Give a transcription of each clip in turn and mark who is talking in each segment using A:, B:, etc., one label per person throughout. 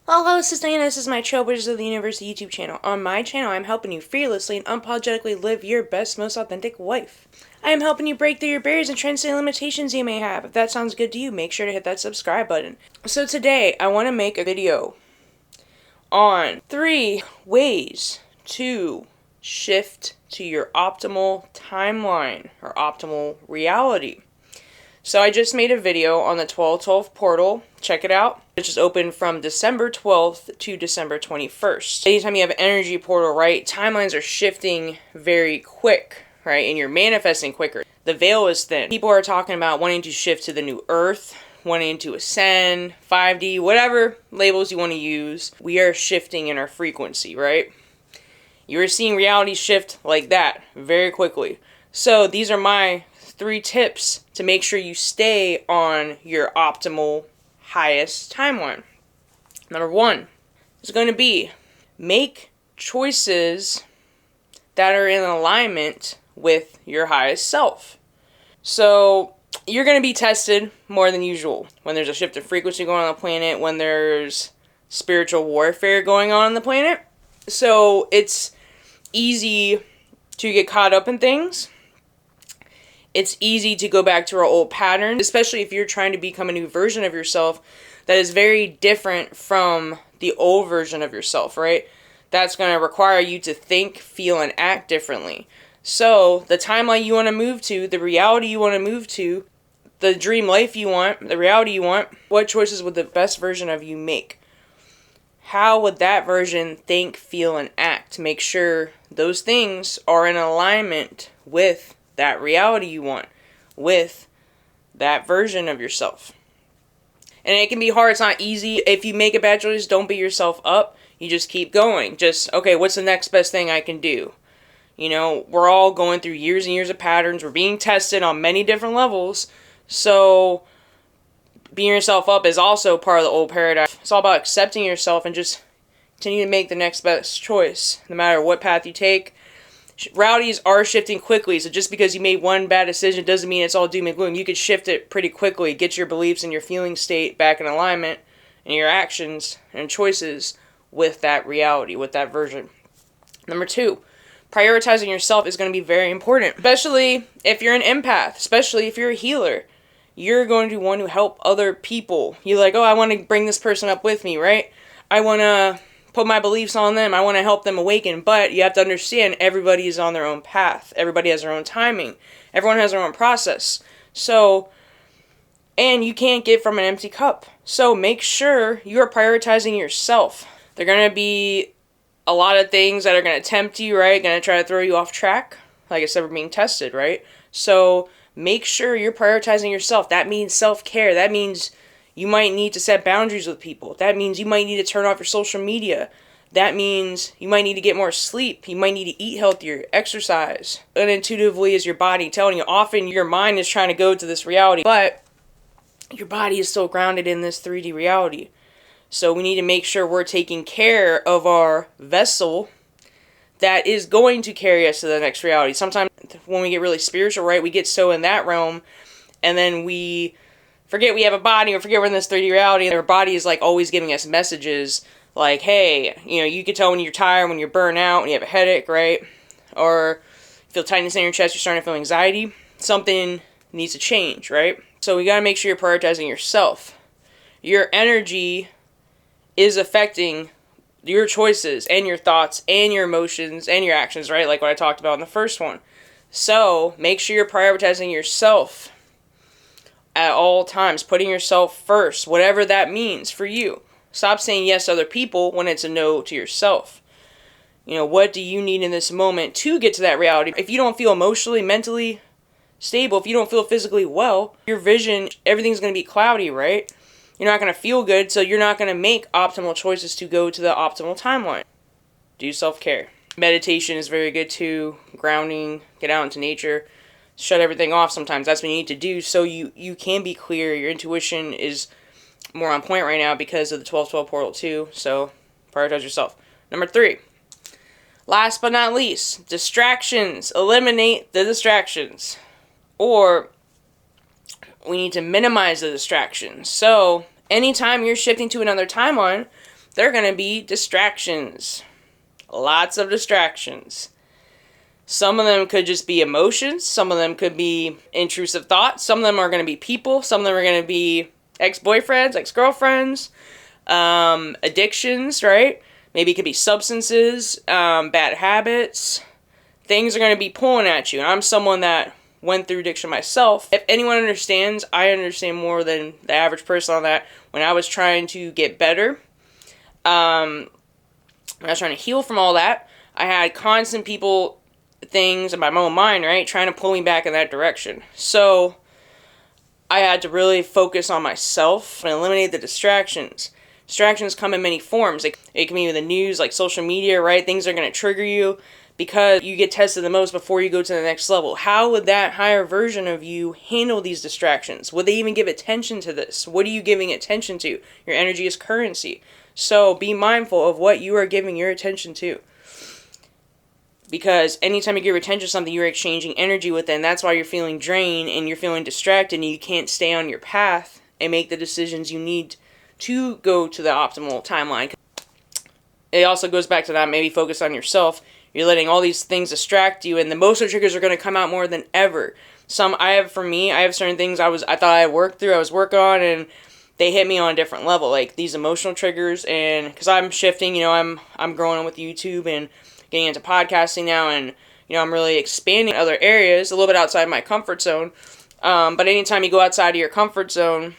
A: Hello, this is Diana. This is my Trailblazers of the Universe YouTube channel. On my channel, I'm helping you fearlessly and unapologetically live your best, most authentic life. I am helping you break through your barriers and transcend limitations you may have. If that sounds good to you, make sure to hit that subscribe button. So today, I want to make a video on 3 ways to shift to your optimal timeline or optimal reality. So I just made a video on the 12/12 portal. Check it out. It just opened from December 12th to December 21st. Anytime you have an energy portal, right, timelines are shifting very quick, right, and you're manifesting quicker. The veil is thin. People are talking about wanting to shift to the new earth, wanting to ascend, 5D, whatever labels you want to use. We are shifting in our frequency, right? You're seeing reality shift like that very quickly. So these are my 3 tips to make sure you stay on your optimal highest timeline. Number 1 is going to be make choices that are in alignment with your highest self. So you're going to be tested more than usual when there's a shift of frequency going on the planet, when there's spiritual warfare going on the planet. So it's easy to get caught up in things. It's easy to go back to our old patterns, especially if you're trying to become a new version of yourself that is very different from the old version of yourself, right? That's going to require you to think, feel, and act differently. So the timeline you want to move to, the reality you want to move to, the dream life you want, the reality you want, what choices would the best version of you make? How would that version think, feel, and act to make sure those things are in alignment with that reality you want, with that version of yourself? And it can be hard. It's not easy. If you make a bad choice, don't beat yourself up. You just keep going. Just, okay, what's the next best thing I can do? You know, we're all going through years and years of patterns. We're being tested on many different levels. So beating yourself up is also part of the old paradigm. It's all about accepting yourself and just continue to make the next best choice, no matter what path you take. Realities are shifting quickly, so just because you made one bad decision doesn't mean it's all doom and gloom. You can shift it pretty quickly, get your beliefs and your feeling state back in alignment, and your actions and choices with that reality, with that version. Number 2, prioritizing yourself is going to be very important, especially if you're an empath, especially if you're a healer. You're going to want to help other people. You're like, oh, I want to bring this person up with me, right? I want to put my beliefs on them. I want to help them awaken. But you have to understand everybody is on their own path. Everybody has their own timing. Everyone has their own process. So, and you can't give from an empty cup. So make sure you're prioritizing yourself. There are going to be a lot of things that are going to tempt you, right? Going to try to throw you off track. Like I said, we're being tested, right? So make sure you're prioritizing yourself. That means self-care. That means you might need to set boundaries with people. That means you might need to turn off your social media. That means you might need to get more sleep. You might need to eat healthier, exercise. Unintuitively is your body telling you. Often your mind is trying to go to this reality, but your body is still grounded in this 3D reality. So we need to make sure we're taking care of our vessel that is going to carry us to the next reality. Sometimes when we get really spiritual, right, we get so in that realm, and then we forget we have a body, or forget we're in this 3D reality, and our body is like always giving us messages like, hey, you know, you can tell when you're tired, when you're burnt out, when you have a headache, right? Or you feel tightness in your chest, you're starting to feel anxiety. Something needs to change, right? So we got to make sure you're prioritizing yourself. Your energy is affecting your choices and your thoughts and your emotions and your actions, right? Like what I talked about in the first one. So make sure you're prioritizing yourself at all times, putting yourself first, whatever that means for you. Stop saying yes to other people when it's a no to yourself. You know, what do you need in this moment to get to that reality? If you don't feel emotionally, mentally stable, if you don't feel physically well, your vision, everything's going to be cloudy, right? You're not going to feel good, so you're not going to make optimal choices to go to the optimal timeline. Do self-care. Meditation is very good too. Grounding, get out into nature. Shut everything off sometimes. That's what you need to do so you can be clear. Your intuition is more on point right now because of the 12/12 portal too. So prioritize yourself. Number 3. Last but not least, distractions. Eliminate the distractions. Or we need to minimize the distractions. So anytime you're shifting to another timeline, there are going to be distractions. Lots of distractions. Some of them could just be emotions. Some of them could be intrusive thoughts. Some of them are going to be people. Some of them are going to be ex-boyfriends, ex-girlfriends, addictions, right? Maybe it could be substances, bad habits. Things are going to be pulling at you. And I'm someone that went through addiction myself. If anyone understands, I understand more than the average person on that. When I was trying to get better, when I was trying to heal from all that, I had constant people, things in my own mind, right, trying to pull me back in that direction. So I had to really focus on myself and eliminate the distractions. Distractions come in many forms. It can be the news, like social media, right? Things are going to trigger you because you get tested the most before you go to the next level. How would that higher version of you handle these distractions? Would they even give attention to this? What are you giving attention to? Your energy is currency. So be mindful of what you are giving your attention to. Because anytime you give attention to something, you're exchanging energy with it, and that's why you're feeling drained and you're feeling distracted and you can't stay on your path and make the decisions you need to go to the optimal timeline. It also goes back to that, maybe focus on yourself. You're letting all these things distract you, and the emotional triggers are going to come out more than ever. I have certain things I thought I had worked through, I was working on, and they hit me on a different level, like these emotional triggers. And because I'm shifting, I'm growing on with YouTube and getting into podcasting now, and I'm really expanding other areas a little bit outside my comfort zone. But anytime you go outside of your comfort zone,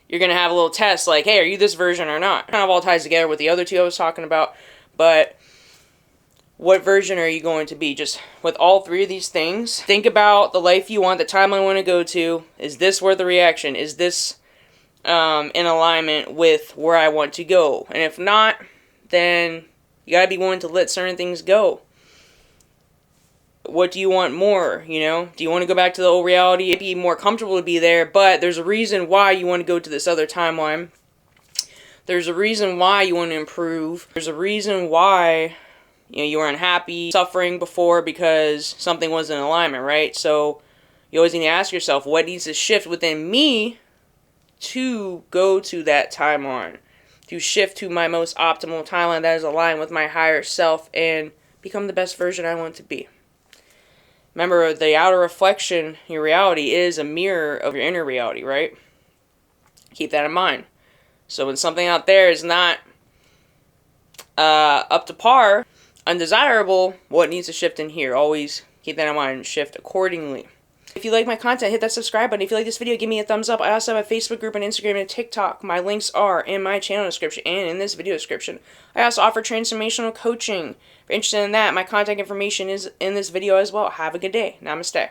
A: you're going to have a little test like, hey, are you this version or not? Kind of all ties together with the other two I was talking about. But what version are you going to be? Just with all three of these things, think about the life you want, the timeline you want to go to. Is this worth the reaction? Is this in alignment with where I want to go? And if not, then you got to be willing to let certain things go. What do you want more, Do you want to go back to the old reality? It'd be more comfortable to be there, but there's a reason why you want to go to this other timeline. There's a reason why you want to improve. There's a reason why, you were unhappy, suffering before because something wasn't in alignment, right? So you always need to ask yourself, what needs to shift within me to go to that timeline? To shift to my most optimal timeline that is aligned with my higher self and become the best version I want to be. Remember, the outer reflection, your reality, is a mirror of your inner reality, right? Keep that in mind. So when something out there is not up to par, undesirable, what needs to shift in here? Always keep that in mind and shift accordingly. If you like my content, hit that subscribe button. If you like this video, give me a thumbs up. I also have a Facebook group, and Instagram, and a TikTok. My links are in my channel description and in this video description. I also offer transformational coaching. If you're interested in that, my contact information is in this video as well. Have a good day. Namaste.